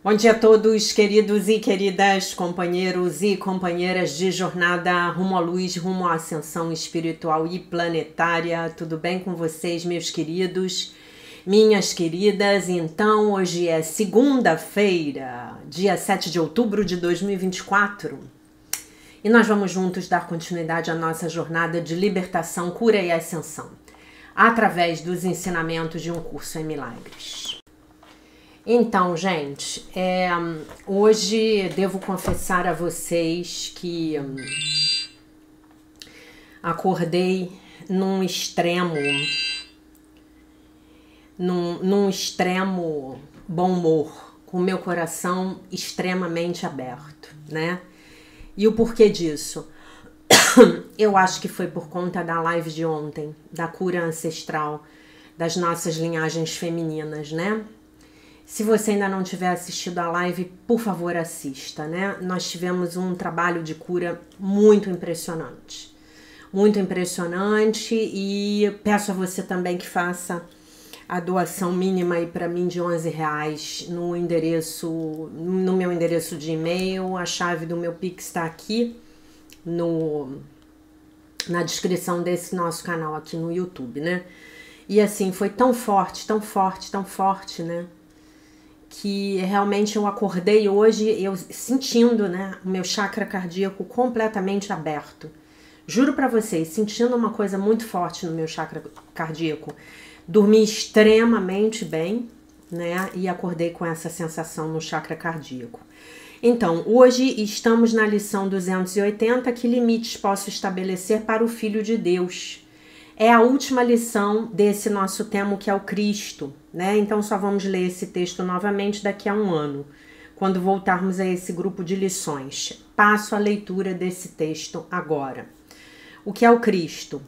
Bom dia a todos, queridos e queridas, companheiros e companheiras de jornada rumo à luz, rumo à ascensão espiritual e planetária. Tudo bem com vocês, meus queridos, minhas queridas? Então, hoje é segunda-feira, dia 7 de outubro de 2024. E nós vamos juntos dar continuidade à nossa jornada de libertação, cura e ascensão, através dos ensinamentos de um curso em milagres. Então, gente, hoje devo confessar a vocês que acordei num extremo bom humor, com meu coração extremamente aberto, né? E o porquê disso? Eu acho que foi por conta da live de ontem, da cura ancestral, das nossas linhagens femininas, né? Se você ainda não tiver assistido a live, por favor, assista, né? Nós tivemos um trabalho de cura muito impressionante. Muito impressionante, e peço a você também que faça a doação mínima aí para mim de R$11 no meu endereço de e-mail. A chave do meu Pix está aqui na descrição desse nosso canal aqui no YouTube, né? E assim, foi tão forte, né? Que realmente eu acordei hoje, eu sentindo, né, o meu chakra cardíaco completamente aberto. Juro pra vocês, sentindo uma coisa muito forte no meu chakra cardíaco. Dormi extremamente bem, né, e acordei com essa sensação no chakra cardíaco. Então, hoje estamos na lição 280, que limites posso estabelecer para o Filho de Deus? É a última lição desse nosso tema, que é o Cristo, né? Então só vamos ler esse texto novamente daqui a um ano, quando voltarmos a esse grupo de lições. Passo a leitura desse texto agora. O que é o Cristo?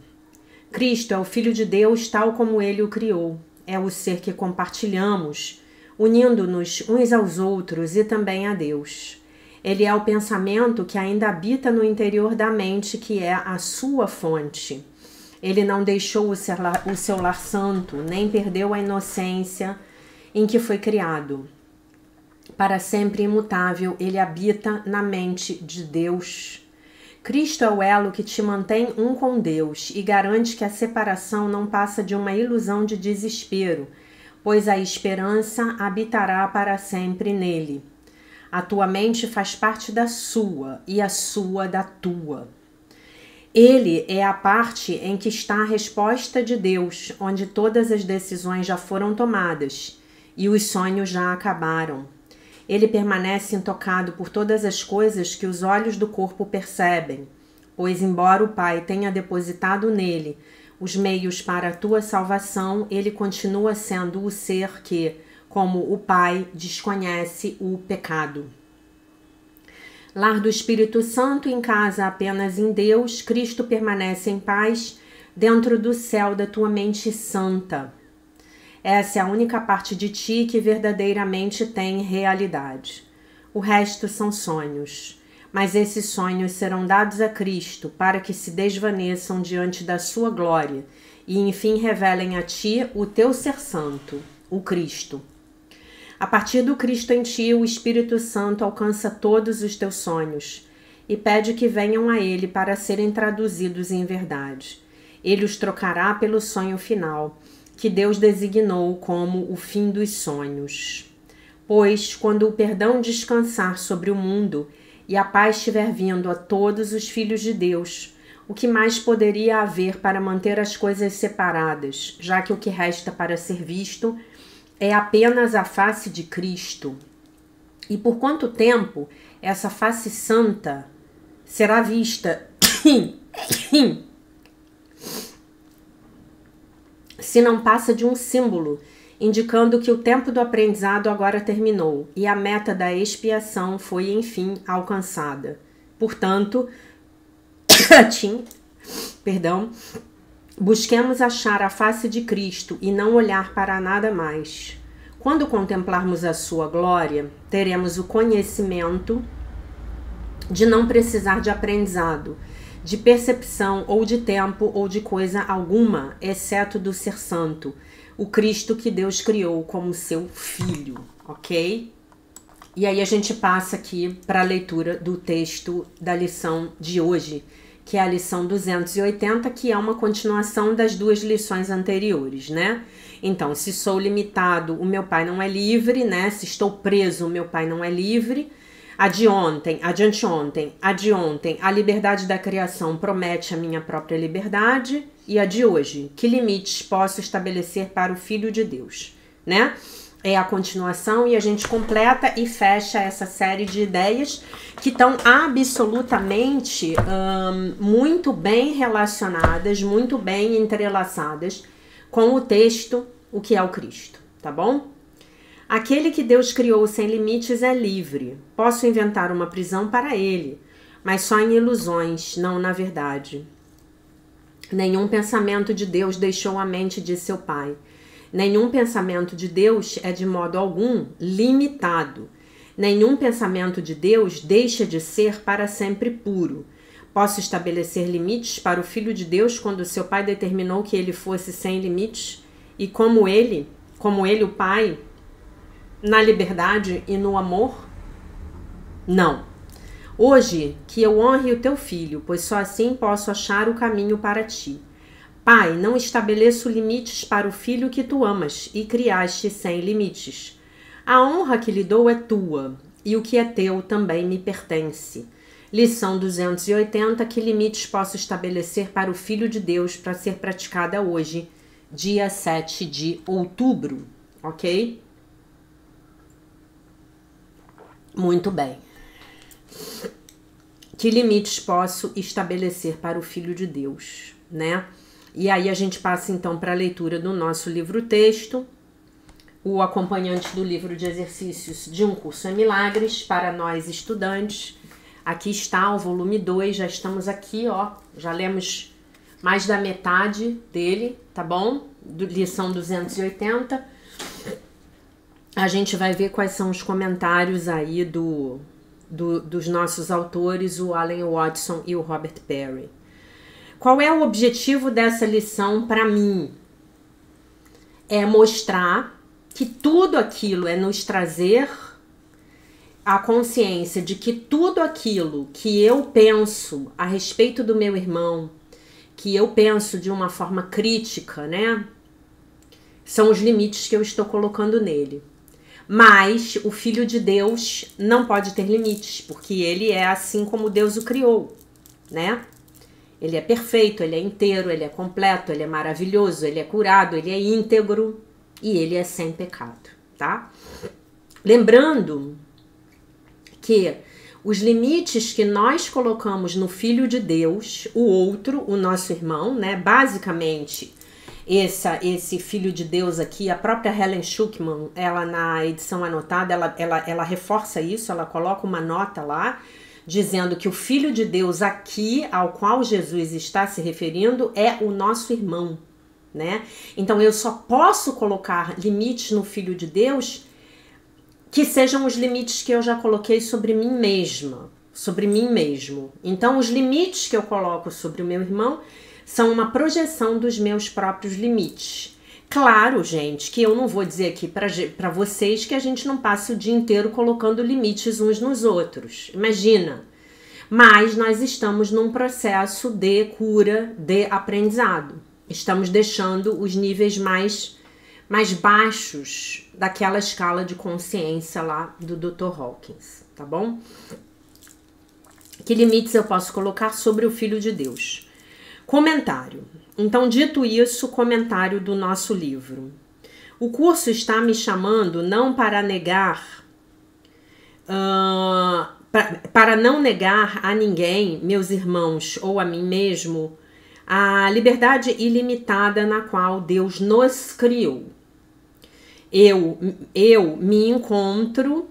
Cristo é o Filho de Deus tal como Ele o criou. É o ser que compartilhamos, unindo-nos uns aos outros e também a Deus. Ele é o pensamento que ainda habita no interior da mente, que é a sua fonte. Ele não deixou o seu lar santo, nem perdeu a inocência em que foi criado. Para sempre imutável, ele habita na mente de Deus. Cristo é o elo que te mantém um com Deus e garante que a separação não passa de uma ilusão de desespero, pois a esperança habitará para sempre nele. A tua mente faz parte da sua e a sua da tua. Ele é a parte em que está a resposta de Deus, onde todas as decisões já foram tomadas e os sonhos já acabaram. Ele permanece intocado por todas as coisas que os olhos do corpo percebem, pois embora o Pai tenha depositado nele os meios para a tua salvação, ele continua sendo o ser que, como o Pai, desconhece o pecado. Lar do Espírito Santo, em casa apenas em Deus, Cristo permanece em paz dentro do céu da tua mente santa. Essa é a única parte de ti que verdadeiramente tem realidade. O resto são sonhos, mas esses sonhos serão dados a Cristo para que se desvaneçam diante da sua glória e enfim revelem a ti o teu ser santo, o Cristo. A partir do Cristo em ti, o Espírito Santo alcança todos os teus sonhos e pede que venham a ele para serem traduzidos em verdade. Ele os trocará pelo sonho final, que Deus designou como o fim dos sonhos. Pois, quando o perdão descansar sobre o mundo e a paz estiver vindo a todos os filhos de Deus, o que mais poderia haver para manter as coisas separadas, já que o que resta para ser visto é apenas a face de Cristo? E por quanto tempo essa face santa será vista se não passa de um símbolo, indicando que o tempo do aprendizado agora terminou e a meta da expiação foi enfim alcançada. Portanto, busquemos achar a face de Cristo e não olhar para nada mais. Quando contemplarmos a sua glória, teremos o conhecimento de não precisar de aprendizado, de percepção ou de tempo ou de coisa alguma, exceto do ser santo, o Cristo que Deus criou como seu filho, ok? E aí a gente passa aqui para a leitura do texto da lição de hoje, que é a lição 280, que é uma continuação das duas lições anteriores, né? Então, se sou limitado, o meu pai não é livre, né? Se estou preso, o meu pai não é livre. A de ontem, a liberdade da criação promete a minha própria liberdade. E a de hoje, que limites posso estabelecer para o Filho de Deus, né? É a continuação e a gente completa e fecha essa série de ideias que estão absolutamente muito bem relacionadas, muito bem entrelaçadas com o texto, o que é o Cristo, tá bom? Aquele que Deus criou sem limites é livre. Posso inventar uma prisão para ele, mas só em ilusões, não na verdade. Nenhum pensamento de Deus deixou a mente de seu Pai. Nenhum pensamento de Deus é de modo algum limitado. Nenhum pensamento de Deus deixa de ser para sempre puro. Posso estabelecer limites para o Filho de Deus quando seu Pai determinou que ele fosse sem limites? E como ele, o Pai, na liberdade e no amor? Não. Hoje, que eu honre o teu filho, pois só assim posso achar o caminho para ti. Pai, não estabeleço limites para o filho que tu amas e criaste sem limites. A honra que lhe dou é tua, e o que é teu também me pertence. Lição 280, que limites posso estabelecer para o Filho de Deus para ser praticada hoje, dia 7 de outubro, ok? Muito bem. Que limites posso estabelecer para o Filho de Deus, né? E aí a gente passa então para a leitura do nosso livro-texto, o acompanhante do livro de exercícios de Um Curso em Milagres para nós estudantes. Aqui está o volume 2, já estamos aqui, ó, já lemos mais da metade dele, tá bom? Lição 280. A gente vai ver quais são os comentários aí dos nossos autores, o Allen Watson e o Robert Perry. Qual é o objetivo dessa lição para mim? É mostrar que tudo aquilo é nos trazer a consciência de que tudo aquilo que eu penso a respeito do meu irmão, que eu penso de uma forma crítica, né? São os limites que eu estou colocando nele. Mas o Filho de Deus não pode ter limites, porque ele é assim como Deus o criou, né? Ele é perfeito, ele é inteiro, ele é completo, ele é maravilhoso, ele é curado, ele é íntegro e ele é sem pecado, tá? Lembrando que os limites que nós colocamos no Filho de Deus, o outro, o nosso irmão, né? Basicamente, esse Filho de Deus aqui, a própria Helen Schucman, ela na edição anotada, ela reforça isso, ela coloca uma nota lá, dizendo que o Filho de Deus aqui, ao qual Jesus está se referindo, é o nosso irmão, né? Então eu só posso colocar limites no Filho de Deus que sejam os limites que eu já coloquei sobre mim mesma, sobre mim mesmo. Então os limites que eu coloco sobre o meu irmão são uma projeção dos meus próprios limites. Claro, gente, que eu não vou dizer aqui para vocês que a gente não passe o dia inteiro colocando limites uns nos outros. Imagina. Mas nós estamos num processo de cura, de aprendizado. Estamos deixando os níveis mais baixos daquela escala de consciência lá do Dr. Hawkins, tá bom? Que limites eu posso colocar sobre o Filho de Deus? Comentário. Então, dito isso, comentário do nosso livro. O curso está me chamando não para negar, para não negar a ninguém, meus irmãos ou a mim mesmo, a liberdade ilimitada na qual Deus nos criou. Eu me encontro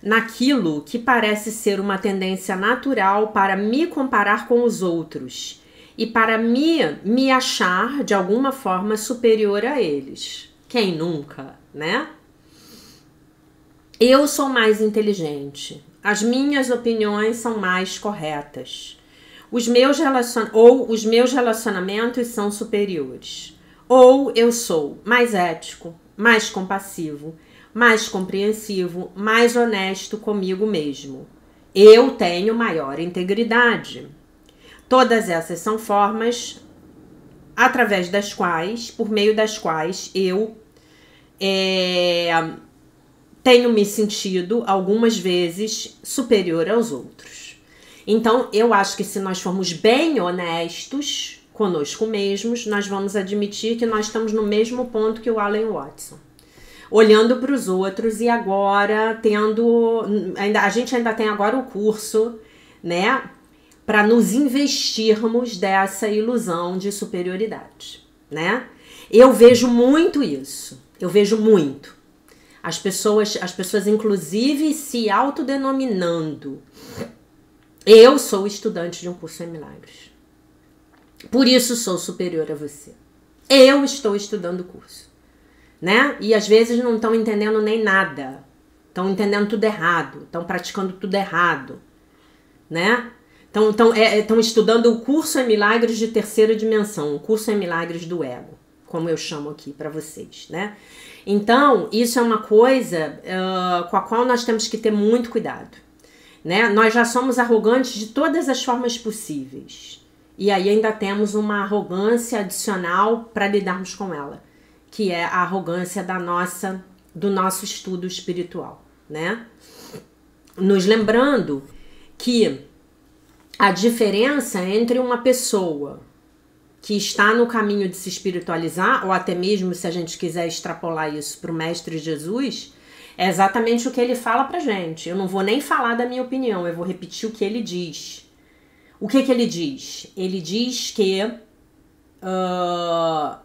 naquilo que parece ser uma tendência natural para me comparar com os outros e para me achar de alguma forma superior a eles. Quem nunca, né? Eu sou mais inteligente. As minhas opiniões são mais corretas. Os meus relacionamentos são superiores. Ou eu sou mais ético, mais compassivo, mais compreensivo, mais honesto comigo mesmo. Eu tenho maior integridade. Todas essas são formas através das quais, por meio das quais eu tenho me sentido algumas vezes superior aos outros. Então, eu acho que se nós formos bem honestos conosco mesmos, nós vamos admitir que nós estamos no mesmo ponto que o Alan Watson. Olhando para os outros e agora a gente ainda tem agora o curso, né, para nos investirmos dessa ilusão de superioridade, né? Eu vejo muito isso. Eu vejo muito. As pessoas inclusive se autodenominando. Eu sou estudante de um curso em milagres. Por isso sou superior a você. Eu estou estudando o curso, né? E às vezes não estão entendendo nem nada. Estão entendendo tudo errado. Estão praticando tudo errado, né? Estão estudando o curso em milagres de terceira dimensão. O curso em milagres do ego, como eu chamo aqui para vocês, né? Então, isso é uma coisa com a qual nós temos que ter muito cuidado, né? Nós já somos arrogantes de todas as formas possíveis. E aí ainda temos uma arrogância adicional para lidarmos com ela, que é a arrogância do nosso estudo espiritual, né? Nos lembrando que a diferença entre uma pessoa que está no caminho de se espiritualizar, ou até mesmo se a gente quiser extrapolar isso para o Mestre Jesus, é exatamente o que ele fala pra gente. Eu não vou nem falar da minha opinião, eu vou repetir o que ele diz. O que ele diz? Ele diz que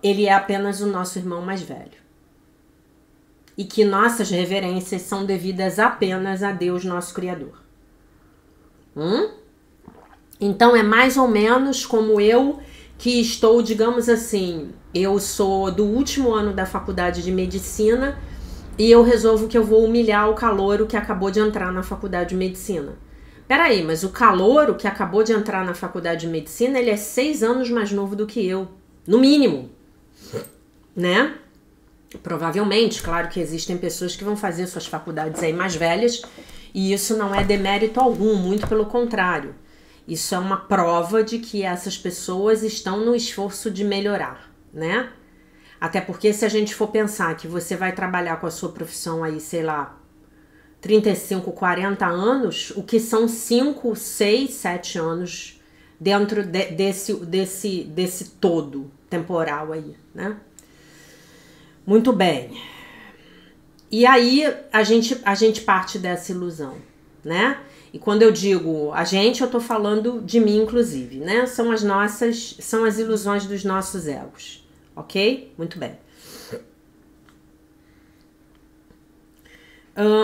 ele é apenas o nosso irmão mais velho. E que nossas reverências são devidas apenas a Deus, nosso Criador. Então é mais ou menos como eu que estou, digamos assim, eu sou do último ano da faculdade de medicina e eu resolvo que eu vou humilhar o calouro que acabou de entrar na faculdade de medicina. Peraí, mas o calouro que acabou de entrar na faculdade de medicina, ele é 6 anos mais novo do que eu, no mínimo, né? Provavelmente, claro que existem pessoas que vão fazer suas faculdades aí mais velhas e isso não é demérito algum, muito pelo contrário. Isso é uma prova de que essas pessoas estão no esforço de melhorar, né? Até porque se a gente for pensar que você vai trabalhar com a sua profissão aí, sei lá, 35, 40 anos, o que são 5, 6, 7 anos dentro desse todo temporal aí, né? Muito bem. E aí a gente parte dessa ilusão, né? E quando eu digo a gente, eu tô falando de mim, inclusive, né? São as ilusões dos nossos egos, ok? Muito bem.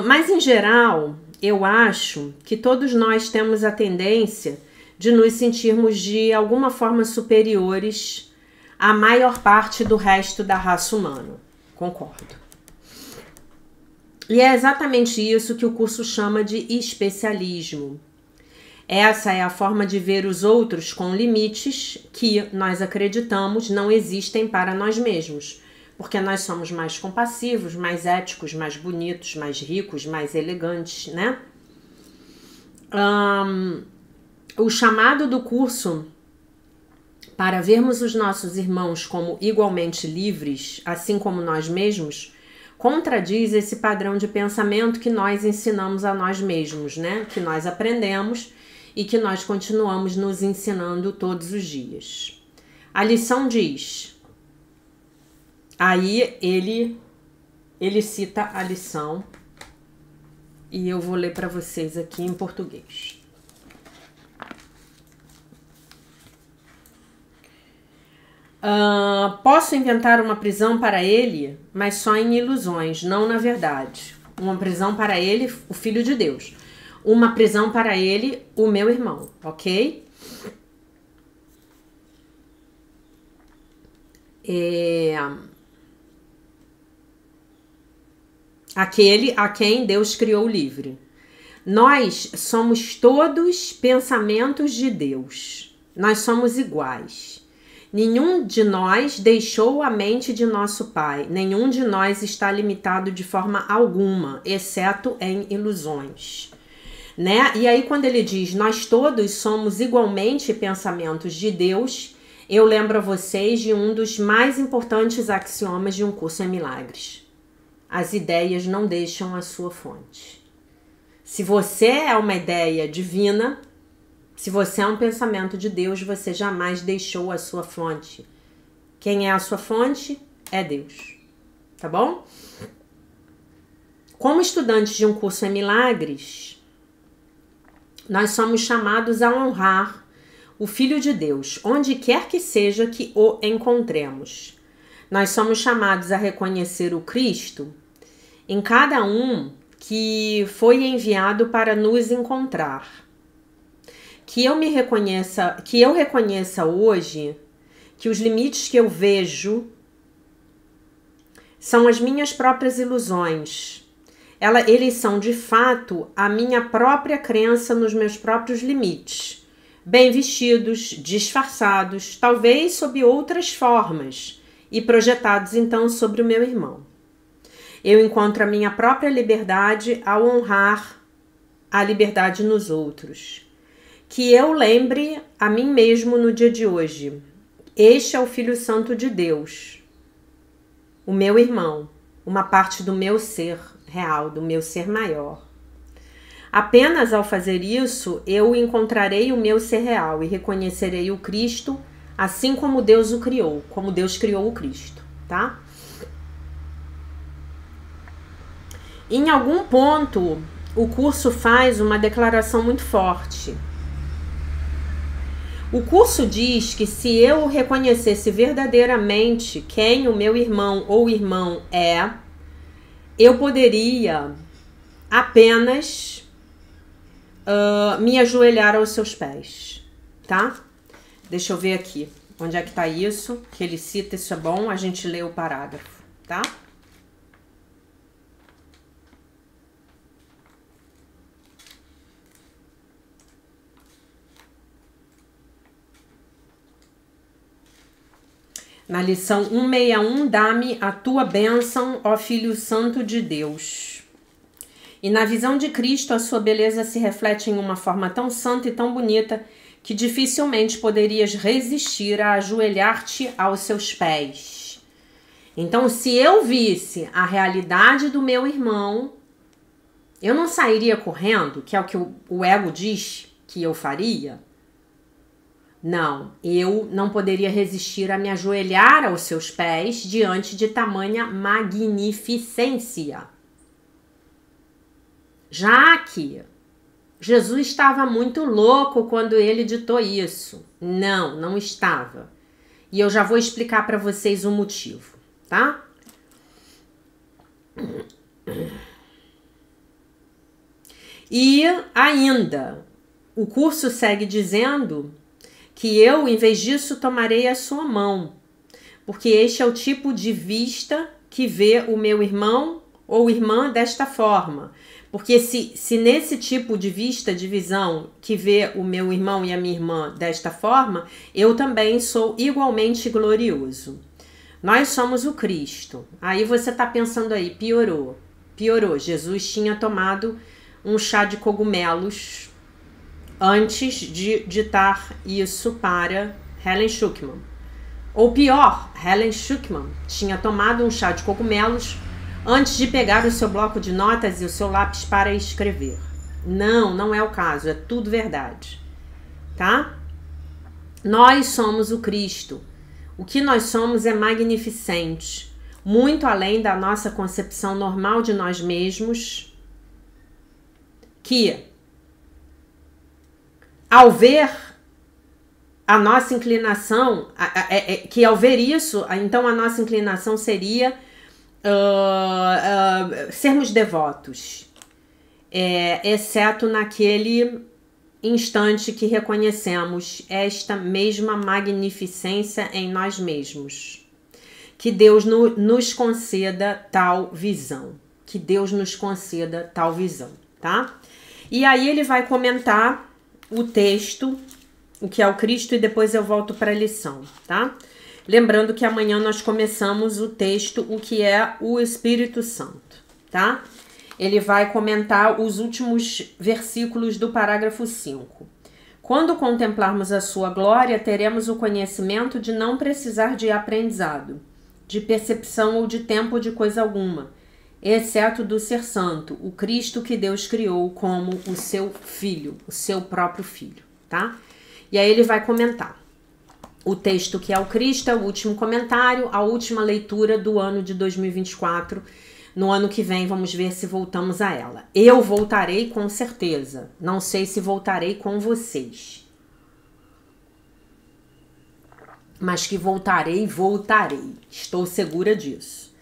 Mas, em geral, eu acho que todos nós temos a tendência de nos sentirmos de alguma forma superiores à maior parte do resto da raça humana. Concordo. E é exatamente isso que o curso chama de especialismo. Essa é a forma de ver os outros com limites que nós acreditamos não existem para nós mesmos, porque nós somos mais compassivos, mais éticos, mais bonitos, mais ricos, mais elegantes, né? O chamado do curso para vermos os nossos irmãos como igualmente livres, assim como nós mesmos, contradiz esse padrão de pensamento que nós ensinamos a nós mesmos, né? Que nós aprendemos e que nós continuamos nos ensinando todos os dias. A lição diz... Aí ele cita a lição e eu vou ler para vocês aqui em português. Posso inventar uma prisão para ele, mas só em ilusões, não na verdade. Uma prisão para ele, o Filho de Deus. Uma prisão para ele, o meu irmão, ok? Aquele a quem Deus criou livre. Nós somos todos pensamentos de Deus. Nós somos iguais. Nenhum de nós deixou a mente de nosso Pai. Nenhum de nós está limitado de forma alguma, exceto em ilusões. Né? E aí quando ele diz, nós todos somos igualmente pensamentos de Deus, eu lembro a vocês de um dos mais importantes axiomas de Um Curso em Milagres. As ideias não deixam a sua fonte. Se você é uma ideia divina, se você é um pensamento de Deus, você jamais deixou a sua fonte. Quem é a sua fonte? É Deus. Tá bom? Como estudantes de Um Curso em Milagres, nós somos chamados a honrar o Filho de Deus, onde quer que seja que o encontremos. Nós somos chamados a reconhecer o Cristo em cada um que foi enviado para nos encontrar. Que eu reconheça hoje que os limites que eu vejo são as minhas próprias ilusões. Eles são, de fato, a minha própria crença nos meus próprios limites. Bem vestidos, disfarçados, talvez sob outras formas, e projetados, então, sobre o meu irmão. Eu encontro a minha própria liberdade ao honrar a liberdade nos outros. Que eu lembre a mim mesmo no dia de hoje. Este é o Filho Santo de Deus, o meu irmão, uma parte do meu ser real, do meu ser maior. Apenas ao fazer isso, eu encontrarei o meu ser real e reconhecerei o Cristo assim como Deus o criou, como Deus criou o Cristo, tá? Em algum ponto, o curso faz uma declaração muito forte. O curso diz que se eu reconhecesse verdadeiramente quem o meu irmão ou irmão é, eu poderia apenas me ajoelhar aos seus pés, tá? Deixa eu ver aqui, onde é que tá isso, que ele cita, isso é bom, a gente lê o parágrafo, tá? Na lição 161, dá-me a tua bênção, ó Filho Santo de Deus. E na visão de Cristo, a sua beleza se reflete em uma forma tão santa e tão bonita que dificilmente poderias resistir a ajoelhar-te aos seus pés. Então, se eu visse a realidade do meu irmão, eu não sairia correndo, que é o que o ego diz que eu faria. Não, eu não poderia resistir a me ajoelhar aos seus pés diante de tamanha magnificência. Já que Jesus estava muito louco quando ele ditou isso. Não, não estava. E eu já vou explicar para vocês o motivo, tá? E ainda, o curso segue dizendo que eu, em vez disso, tomarei a sua mão, porque este é o tipo de vista que vê o meu irmão ou irmã desta forma. Porque se nesse tipo de vista, de visão, que vê o meu irmão e a minha irmã desta forma, eu também sou igualmente glorioso. Nós somos o Cristo. Aí você está pensando aí, piorou. Jesus tinha tomado um chá de cogumelos antes de ditar isso para Helen Schucman. Ou pior, Helen Schucman tinha tomado um chá de cogumelos antes de pegar o seu bloco de notas e o seu lápis para escrever. Não, não é o caso, é tudo verdade, tá? Nós somos o Cristo. O que nós somos é magnificente, muito além da nossa concepção normal de nós mesmos, que ao ver a nossa inclinação, que ao ver isso, então a nossa inclinação seria sermos devotos, exceto naquele instante que reconhecemos esta mesma magnificência em nós mesmos. Que Deus nos conceda tal visão. Que Deus nos conceda tal visão, tá? E aí ele vai comentar o texto o que é o Cristo, e depois eu volto para a lição, tá? Lembrando que amanhã nós começamos o texto, o que é o Espírito Santo, tá? Ele vai comentar os últimos versículos do parágrafo 5. Quando contemplarmos a sua glória, teremos o conhecimento de não precisar de aprendizado, de percepção ou de tempo ou de coisa alguma, exceto do ser santo, o Cristo que Deus criou como o seu filho, o seu próprio filho, tá? E aí ele vai comentar o texto que é o Cristo, é o último comentário, a última leitura do ano de 2024. No ano que vem vamos ver se voltamos a ela. Eu voltarei com certeza, não sei se voltarei com vocês. Mas que voltarei, voltarei. Estou segura disso.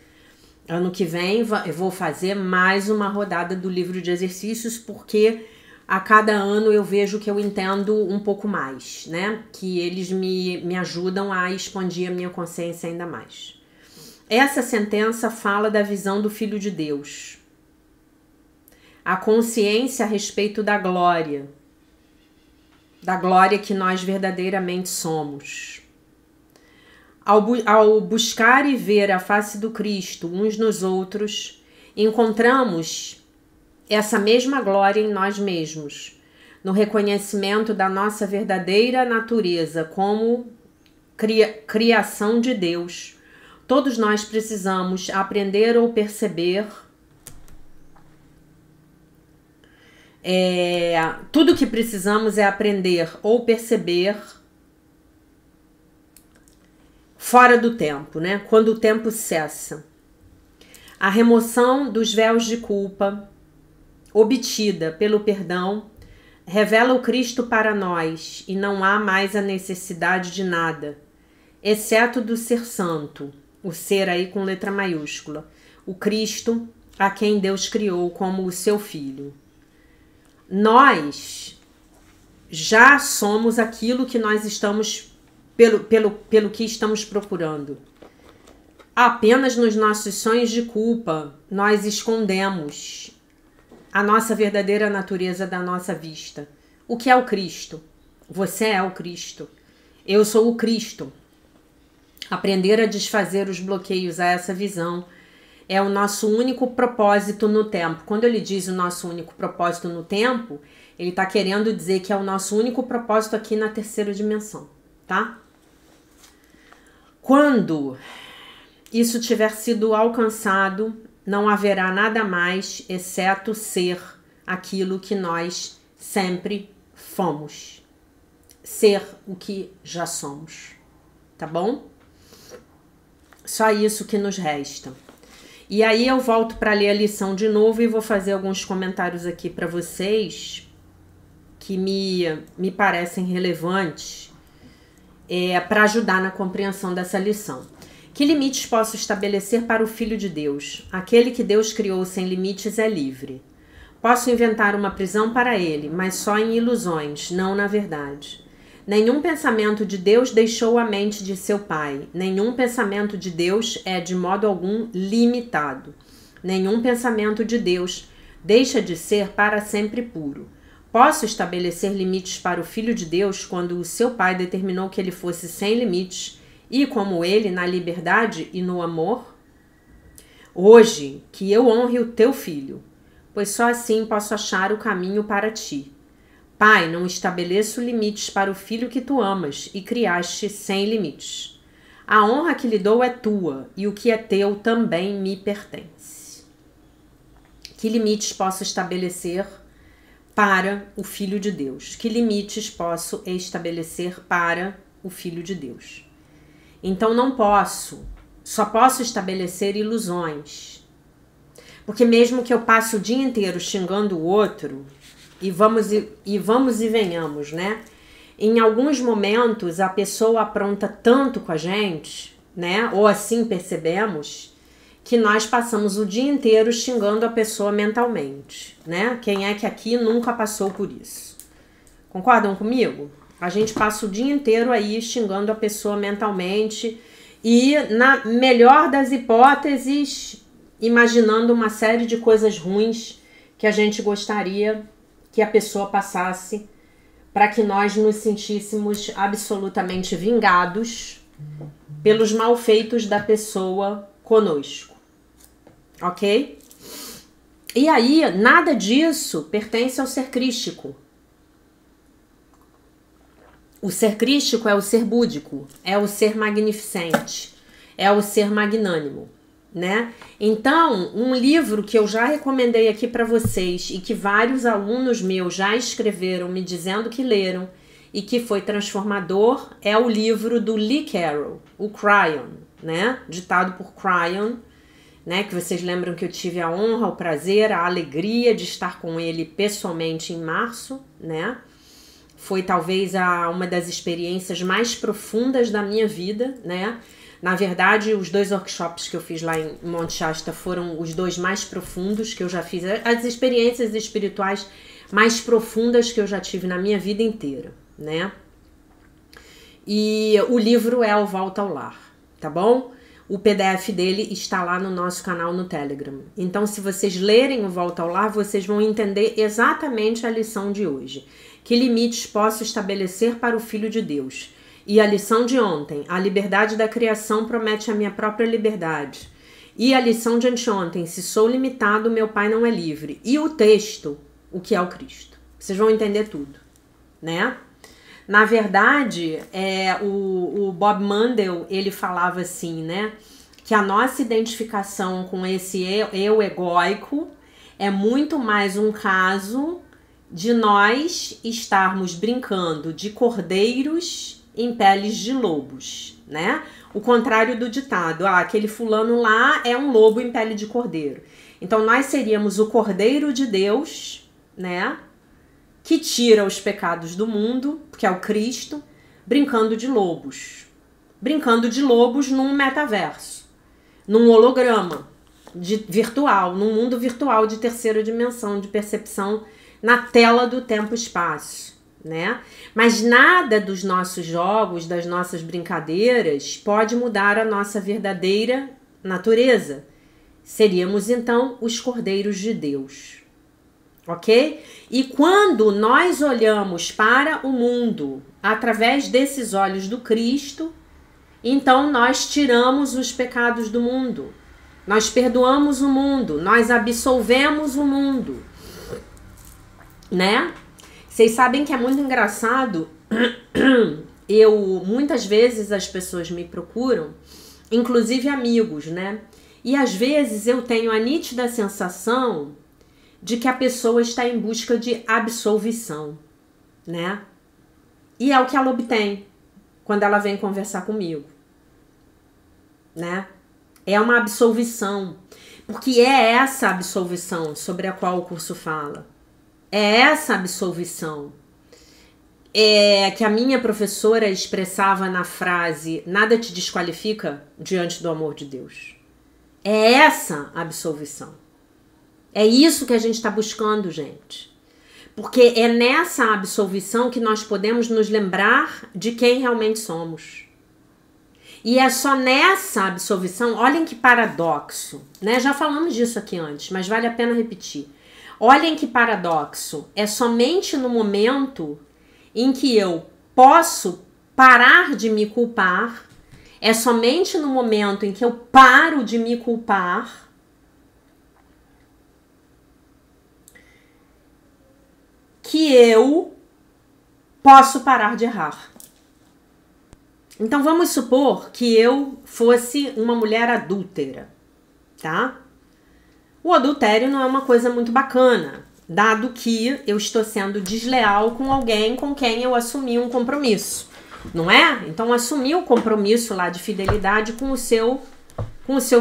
Ano que vem eu vou fazer mais uma rodada do livro de exercícios, porque a cada ano eu vejo que eu entendo um pouco mais, né? Que eles me ajudam a expandir a minha consciência ainda mais. Essa sentença fala da visão do Filho de Deus. A consciência a respeito da glória que nós verdadeiramente somos. Ao buscar e ver a face do Cristo uns nos outros, encontramos essa mesma glória em nós mesmos, no reconhecimento da nossa verdadeira natureza como criação de Deus. Todos nós precisamos aprender ou perceber. Tudo que precisamos é aprender ou perceber fora do tempo, né? Quando o tempo cessa. A remoção dos véus de culpa, obtida pelo perdão, revela o Cristo para nós e não há mais a necessidade de nada, exceto do ser santo, o ser aí com letra maiúscula, o Cristo a quem Deus criou como o seu Filho. Nós já somos aquilo que nós estamos, pelo que estamos procurando. Apenas nos nossos sonhos de culpa nós escondemos a nossa verdadeira natureza da nossa vista. O que é o Cristo? Você é o Cristo. Eu sou o Cristo. Aprender a desfazer os bloqueios a essa visão é o nosso único propósito no tempo. Quando ele diz o nosso único propósito no tempo, ele está querendo dizer que é o nosso único propósito aqui na terceira dimensão, tá? Quando isso tiver sido alcançado, não haverá nada mais exceto ser aquilo que nós sempre fomos. Ser o que já somos, tá bom? Só isso que nos resta. E aí eu volto para ler a lição de novo e vou fazer alguns comentários aqui para vocês que me parecem relevantes para ajudar na compreensão dessa lição. Que limites posso estabelecer para o Filho de Deus? Aquele que Deus criou sem limites é livre. Posso inventar uma prisão para ele, mas só em ilusões, não na verdade. Nenhum pensamento de Deus deixou a mente de seu Pai. Nenhum pensamento de Deus é de modo algum limitado. Nenhum pensamento de Deus deixa de ser para sempre puro. Posso estabelecer limites para o Filho de Deus quando o seu Pai determinou que ele fosse sem limites e como ele na liberdade e no amor? Hoje, que eu honre o teu filho, pois só assim posso achar o caminho para ti. Pai, não estabeleço limites para o filho que tu amas e criaste sem limites. A honra que lhe dou é tua e o que é teu também me pertence. Que limites posso estabelecer para o Filho de Deus? Que limites posso estabelecer para o Filho de Deus? Então não posso, só posso estabelecer ilusões. Porque mesmo que eu passe o dia inteiro xingando o outro, e vamos e venhamos, né? Em alguns momentos a pessoa apronta tanto com a gente, né? Ou assim percebemos, que nós passamos o dia inteiro xingando a pessoa mentalmente, né? Quem é que aqui nunca passou por isso? Concordam comigo? A gente passa o dia inteiro aí xingando a pessoa mentalmente e, na melhor das hipóteses, imaginando uma série de coisas ruins que a gente gostaria que a pessoa passasse para que nós nos sentíssemos absolutamente vingados pelos malfeitos da pessoa conosco, ok? E aí, nada disso pertence ao ser crístico. O ser crístico é o ser búdico, é o ser magnificente, é o ser magnânimo, né? Então, um livro que eu já recomendei aqui para vocês e que vários alunos meus já escreveram me dizendo que leram e que foi transformador é o livro do Lee Carroll, o Cryon, né? Ditado por Cryon, né? Que vocês lembram que eu tive a honra, o prazer, a alegria de estar com ele pessoalmente em março, né? Foi talvez uma das experiências mais profundas da minha vida, né? Na verdade, os 2 workshops que eu fiz lá em Monte Shasta foram os 2 mais profundos que eu já fiz. As experiências espirituais mais profundas que eu já tive na minha vida inteira, né? E o livro é O Volta ao Lar, tá bom? O PDF dele está lá no nosso canal no Telegram. Então, se vocês lerem O Volta ao Lar, vocês vão entender exatamente a lição de hoje. Que limites posso estabelecer para o Filho de Deus? E a lição de ontem, a liberdade da criação promete a minha própria liberdade. E a lição de anteontem, se sou limitado, meu Pai não é livre. E o texto, o que é o Cristo. Vocês vão entender tudo, né? Na verdade, o Bob Mandel, ele falava assim, né? Que a nossa identificação com esse eu egóico é muito mais um caso de nós estarmos brincando de cordeiros em peles de lobos, né? O contrário do ditado, aquele fulano lá é um lobo em pele de cordeiro. Então nós seríamos o Cordeiro de Deus, né? Que tira os pecados do mundo, que é o Cristo, brincando de lobos. Brincando de lobos num metaverso, num holograma virtual, num mundo virtual de terceira dimensão, de percepção na tela do tempo e espaço, né? Mas nada dos nossos jogos, das nossas brincadeiras pode mudar a nossa verdadeira natureza. Seríamos então os Cordeiros de Deus, ok? E quando nós olhamos para o mundo através desses olhos do Cristo, então nós tiramos os pecados do mundo, nós perdoamos o mundo, nós absolvemos o mundo, né? Vocês sabem que é muito engraçado. Muitas vezes as pessoas me procuram, inclusive amigos, né? E às vezes eu tenho a nítida sensação de que a pessoa está em busca de absolvição, né? E é o que ela obtém quando ela vem conversar comigo, né? É uma absolvição, porque é essa absolvição sobre a qual o curso fala. É essa absolvição que a minha professora expressava na frase: nada te desqualifica diante do amor de Deus. É essa absolvição. É isso que a gente está buscando, gente. Porque é nessa absolvição que nós podemos nos lembrar de quem realmente somos. E é só nessa absolvição, olhem que paradoxo, né? Já falamos disso aqui antes, mas vale a pena repetir. Olhem que paradoxo, é somente no momento em que eu posso parar de me culpar, é somente no momento em que eu paro de me culpar, que eu posso parar de errar. Então vamos supor que eu fosse uma mulher adúltera, tá? O adultério não é uma coisa muito bacana, dado que eu estou sendo desleal com alguém com quem eu assumi um compromisso, não é? Então assumi o compromisso lá de fidelidade com o seu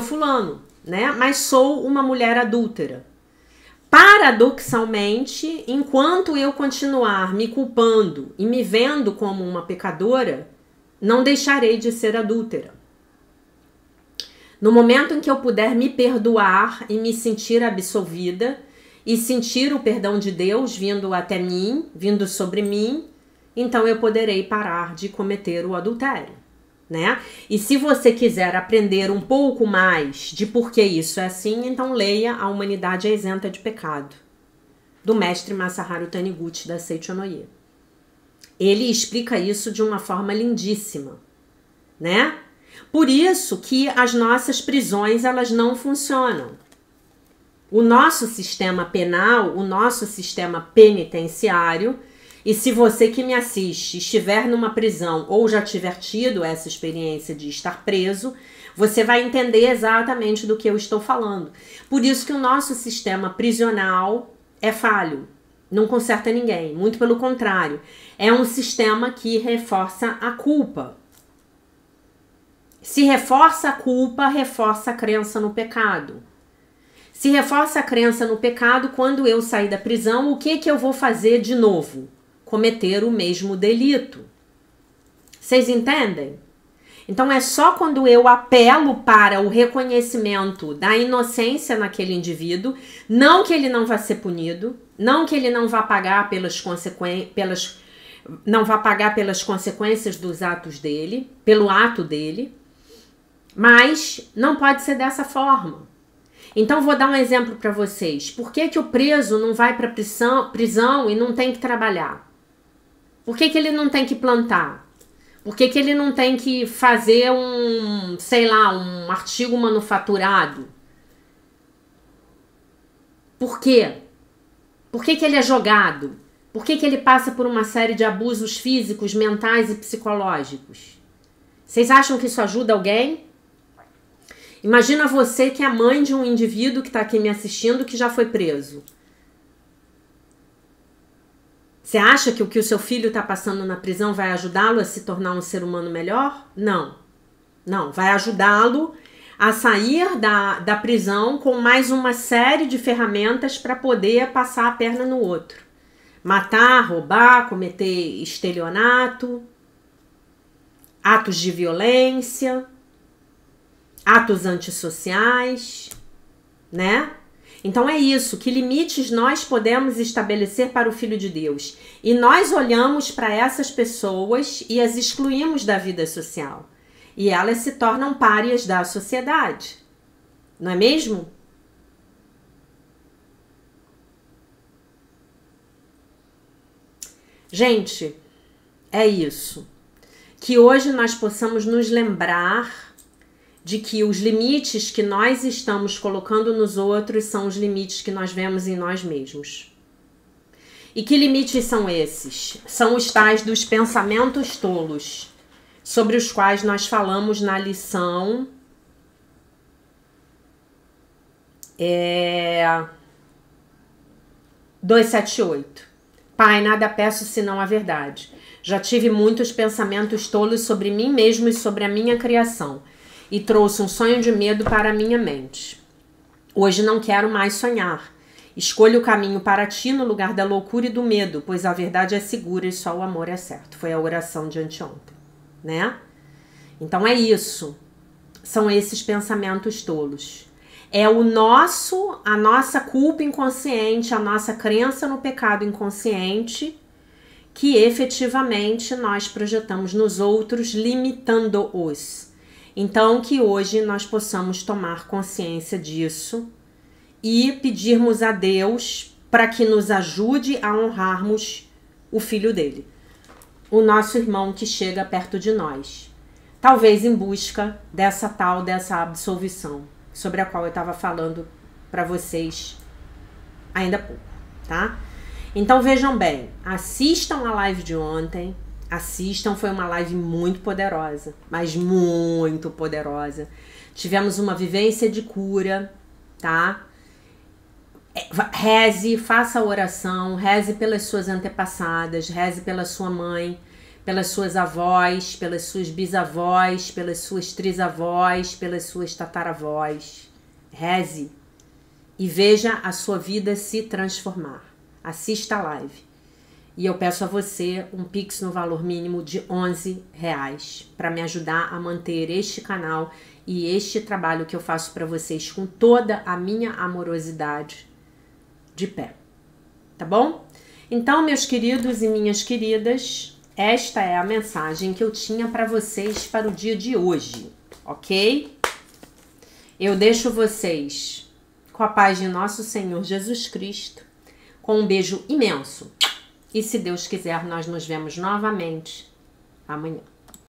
fulano, né? Mas sou uma mulher adúltera. Paradoxalmente, enquanto eu continuar me culpando e me vendo como uma pecadora, não deixarei de ser adúltera. No momento em que eu puder me perdoar e me sentir absolvida e sentir o perdão de Deus vindo até mim, vindo sobre mim, então eu poderei parar de cometer o adultério, né? E se você quiser aprender um pouco mais de por que isso é assim, então leia A Humanidade é Isenta de Pecado, do mestre Masaharu Taniguchi da Seicho no Ie. Ele explica isso de uma forma lindíssima, né? Por isso que as nossas prisões, elas não funcionam. O nosso sistema penal, o nosso sistema penitenciário, e se você que me assiste estiver numa prisão ou já tiver tido essa experiência de estar preso, você vai entender exatamente do que eu estou falando. Por isso que o nosso sistema prisional é falho, não conserta ninguém, muito pelo contrário. É um sistema que reforça a culpa. Se reforça a culpa, reforça a crença no pecado. Se reforça a crença no pecado, quando eu sair da prisão, o que eu vou fazer de novo? Cometer o mesmo delito. Vocês entendem? Então é só quando eu apelo para o reconhecimento da inocência naquele indivíduo, não que ele não vá ser punido, não que ele não vá pagar pelas consequências dos atos dele, pelo ato dele, mas não pode ser dessa forma. Então vou dar um exemplo para vocês. Por que o preso não vai para prisão e não tem que trabalhar? Por que ele não tem que plantar? Por que ele não tem que fazer um artigo manufaturado? Por quê? Por que ele é jogado? Por que ele passa por uma série de abusos físicos, mentais e psicológicos? Vocês acham que isso ajuda alguém? Imagina você que é mãe de um indivíduo que está aqui me assistindo que já foi preso. Você acha que o que o seu filho está passando na prisão vai ajudá-lo a se tornar um ser humano melhor? Não. Não, vai ajudá-lo a sair da prisão com mais uma série de ferramentas para poder passar a perna no outro. Matar, roubar, cometer estelionato, atos de violência, atos antissociais, né? Então é isso, que limites nós podemos estabelecer para o Filho de Deus? E nós olhamos para essas pessoas e as excluímos da vida social. E elas se tornam párias da sociedade. Não é mesmo? Gente, é isso. Que hoje nós possamos nos lembrar de que os limites que nós estamos colocando nos outros são os limites que nós vemos em nós mesmos. E que limites são esses? São os tais dos pensamentos tolos, sobre os quais nós falamos na lição 278. Pai, nada peço senão a verdade. Já tive muitos pensamentos tolos sobre mim mesmo e sobre a minha criação, e trouxe um sonho de medo para a minha mente. Hoje não quero mais sonhar. Escolho o caminho para ti no lugar da loucura e do medo, pois a verdade é segura e só o amor é certo. Foi a oração de anteontem, né? Então é isso. São esses pensamentos tolos. É a nossa culpa inconsciente, a nossa crença no pecado inconsciente, que efetivamente nós projetamos nos outros, limitando-os. Então, que hoje nós possamos tomar consciência disso e pedirmos a Deus para que nos ajude a honrarmos o filho dele, o nosso irmão que chega perto de nós, talvez em busca dessa absolvição, sobre a qual eu estava falando para vocês ainda há pouco, tá? Então vejam bem, assistam a live de ontem. Assistam, foi uma live muito poderosa, mas muito poderosa. Tivemos uma vivência de cura, tá? Reze, faça a oração, reze pelas suas antepassadas, reze pela sua mãe, pelas suas avós, pelas suas bisavós, pelas suas trisavós, pelas suas tataravós. Reze e veja a sua vida se transformar. Assista a live. E eu peço a você um Pix no valor mínimo de R$11 para me ajudar a manter este canal e este trabalho que eu faço para vocês com toda a minha amorosidade de pé. Tá bom? Então, meus queridos e minhas queridas, esta é a mensagem que eu tinha para vocês para o dia de hoje, ok? Eu deixo vocês com a paz de nosso Senhor Jesus Cristo, com um beijo imenso E se Deus quiser, nós nos vemos novamente amanhã.